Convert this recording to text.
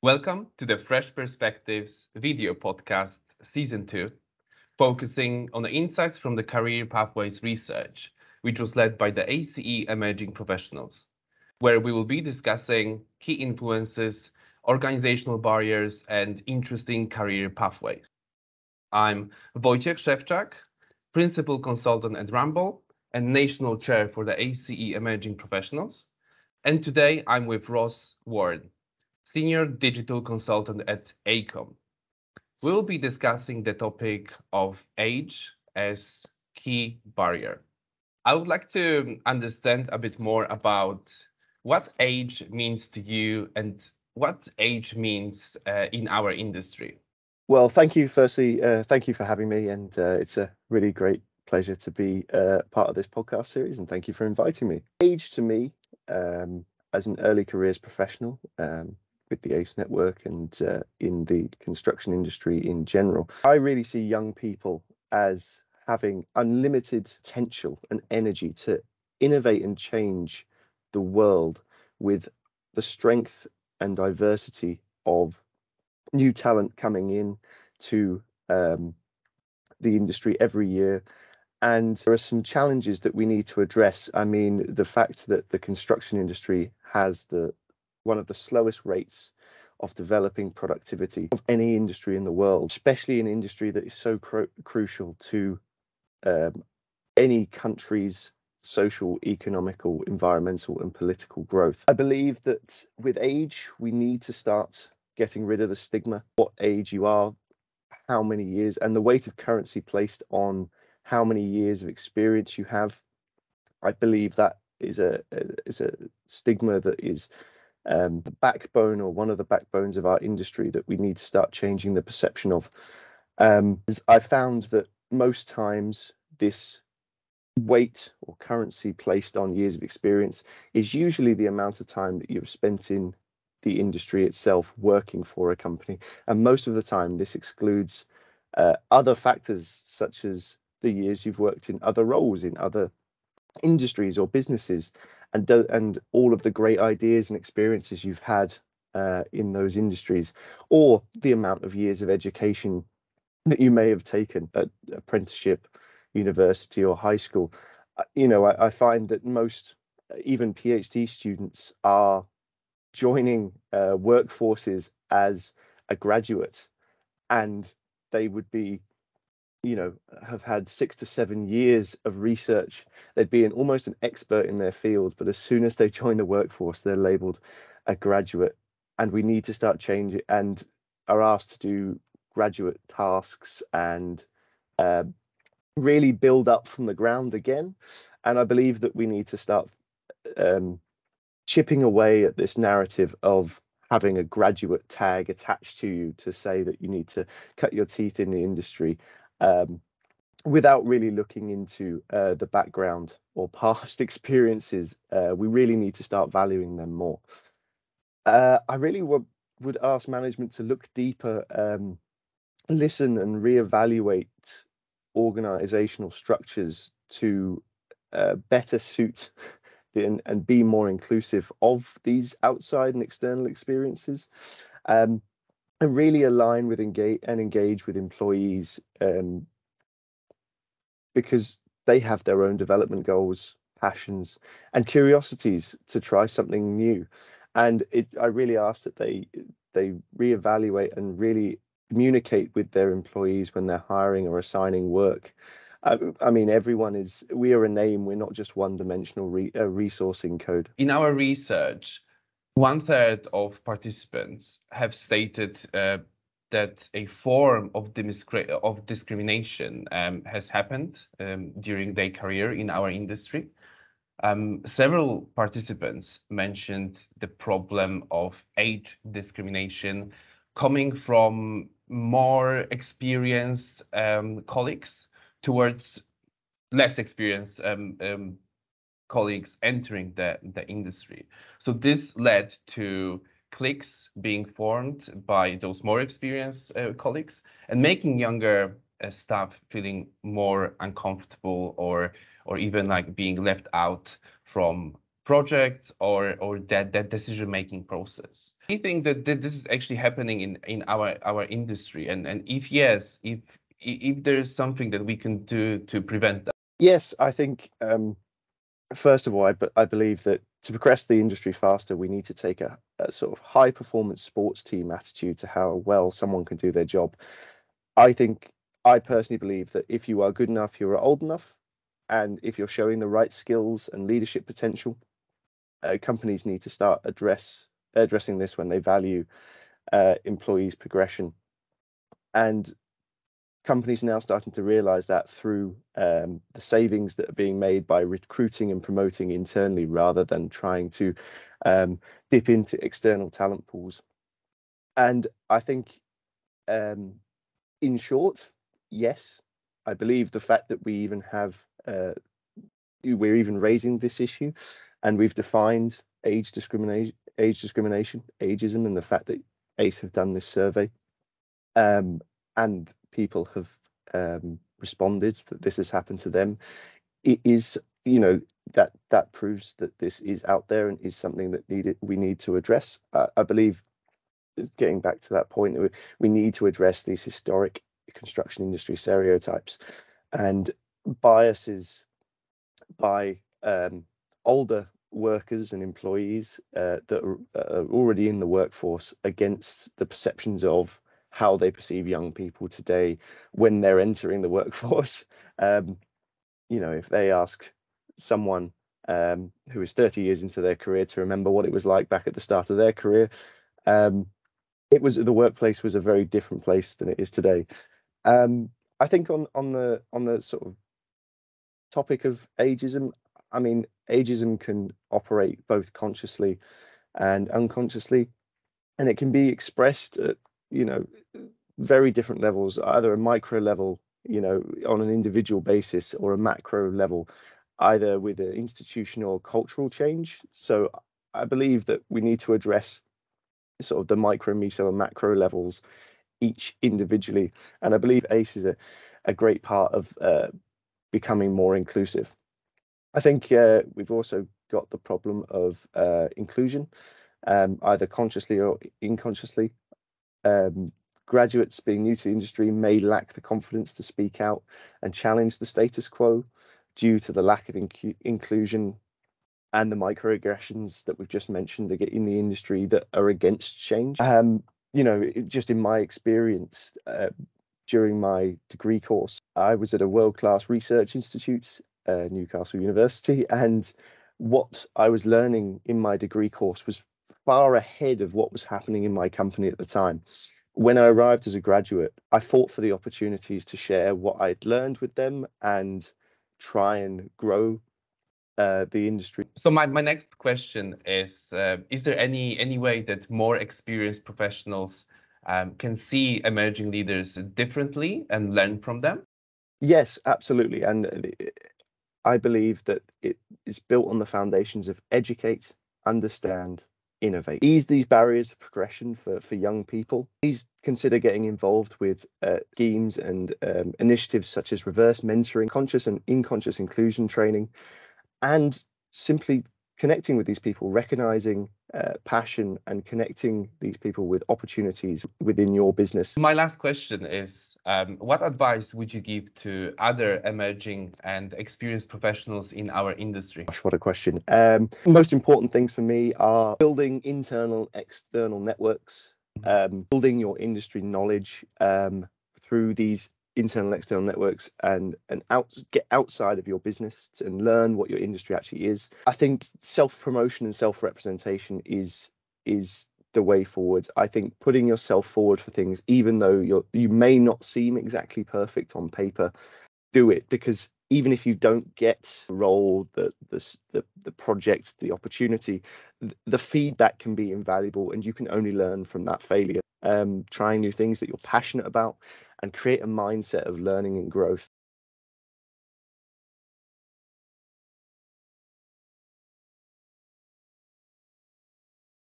Welcome to the Fresh Perspectives video podcast, Season 2, focusing on the insights from the Career Pathways research, which was led by the ACE Emerging Professionals, where we will be discussing key influences, organizational barriers, and interesting career pathways. I'm Wojciech Szewczak, Principal Consultant at Ramboll and National Chair for the ACE Emerging Professionals. And today I'm with Ross Warne, Senior Digital Consultant at AECOM. We will be discussing the topic of age as key barrier. I would like to understand a bit more about what age means to you and what age means in our industry. Well, thank you. Firstly, thank you for having me, and it's a really great pleasure to be part of this podcast series. And thank you for inviting me. Age to me, as an early careers professional with the ACE network and in the construction industry in general, I really see young people as having unlimited potential and energy to innovate and change the world with the strength and diversity of new talent coming in to the industry every year. And there are some challenges that we need to address. I mean, the fact that the construction industry has one of the slowest rates of developing productivity of any industry in the world, especially an industry that is so crucial to any country's social, economical, environmental, and political growth. I believe that with age, we need to start getting rid of the stigma, what age you are, how many years, and the weight of currency placed on how many years of experience you have. I believe that is a stigma that is the backbone, or one of the backbones of our industry, that we need to start changing the perception of. I found that most times this weight or currency placed on years of experience is usually the amount of time that you've spent in the industry itself working for a company, and most of the time this excludes other factors such as the years you've worked in other roles in other industries or businesses, and all of the great ideas and experiences you've had in those industries, or the amount of years of education that you may have taken at apprenticeship, university, or high school. I find that most, even PhD students, are joining workforces as a graduate, and they would be, have had 6 to 7 years of research. They'd be almost an expert in their field, but as soon as they join the workforce, they're labeled a graduate. And we need to start changing and are asked to do graduate tasks and really build up from the ground again. And I believe that we need to start chipping away at this narrative of having a graduate tag attached to you to say that you need to cut your teeth in the industry, without really looking into the background or past experiences. We really need to start valuing them more. I really would ask management to look deeper, listen and reevaluate organizational structures to better suit and be more inclusive of these outside and external experiences, and really align with engage with employees, because they have their own development goals, passions, and curiosities to try something new. And I really ask that they reevaluate and really communicate with their employees when they're hiring or assigning work. I mean, we are a name, we're not just one-dimensional resourcing code. In our research, 1/3 of participants have stated that a form of discrimination has happened during their career in our industry. Several participants mentioned the problem of age discrimination coming from more experienced colleagues towards less experienced colleagues entering the industry. So this led to cliques being formed by those more experienced colleagues, and making younger staff feeling more uncomfortable or even like being left out from projects or that decision-making process. Do you think that this is actually happening in our industry? And if yes, if there's something that we can do to prevent that? Yes, I think first of all, I believe that to progress the industry faster, we need to take a sort of high performance sports team attitude to how well someone can do their job. I personally believe that if you are good enough, you're old enough, and if you're showing the right skills and leadership potential, companies need to start addressing this when they value employees' progression. And companies are now starting to realize that through the savings that are being made by recruiting and promoting internally rather than trying to dip into external talent pools. And I think, in short, yes, I believe the fact that we even have, we're even raising this issue, and we've defined age discrimination, ageism, and the fact that ACE have done this survey, and people have responded that this has happened to them. It is, that proves that this is out there and is something that we need to address. I believe, getting back to that point, we need to address these historic construction industry stereotypes and biases by older workers and employees that are already in the workforce against the perceptions of how they perceive young people today when they're entering the workforce. If they ask someone who is 30 years into their career to remember what it was like back at the start of their career, the workplace was a very different place than it is today. I think on the sort of topic of ageism, I mean, ageism can operate both consciously and unconsciously, and it can be expressed at very different levels, either a micro level, on an individual basis, or a macro level, either with an institutional or cultural change. So I believe that we need to address sort of the micro, meso, and macro levels each individually, and I believe ACE is a great part of becoming more inclusive. I think we've also got the problem of inclusion, either consciously or unconsciously. Graduates being new to the industry may lack the confidence to speak out and challenge the status quo due to the lack of inclusion and the microaggressions that we've just mentioned in the industry that are against change. Just in my experience, during my degree course, I was at a world-class research institute, Newcastle University, and what I was learning in my degree course was far ahead of what was happening in my company at the time. When I arrived as a graduate, I fought for the opportunities to share what I'd learned with them and try and grow the industry. So my next question is there any way that more experienced professionals can see emerging leaders differently and learn from them? Yes, absolutely. And I believe that it is built on the foundations of educate, understand, innovate. Ease these barriers of progression for young people. Please consider getting involved with schemes and initiatives such as reverse mentoring, conscious and unconscious inclusion training, and simply connecting with these people, recognizing passion and connecting these people with opportunities within your business. My last question is, what advice would you give to other emerging and experienced professionals in our industry? Gosh, what a question. Most important things for me are building internal, external networks, building your industry knowledge through these internal, external networks, and get outside of your business and learn what your industry actually is. I think self-promotion and self-representation is the way forward. I think putting yourself forward for things, even though you may not seem exactly perfect on paper, do it, because even if you don't get the role, the project, the opportunity, the feedback can be invaluable, and you can only learn from that failure. Trying new things that you're passionate about and create a mindset of learning and growth.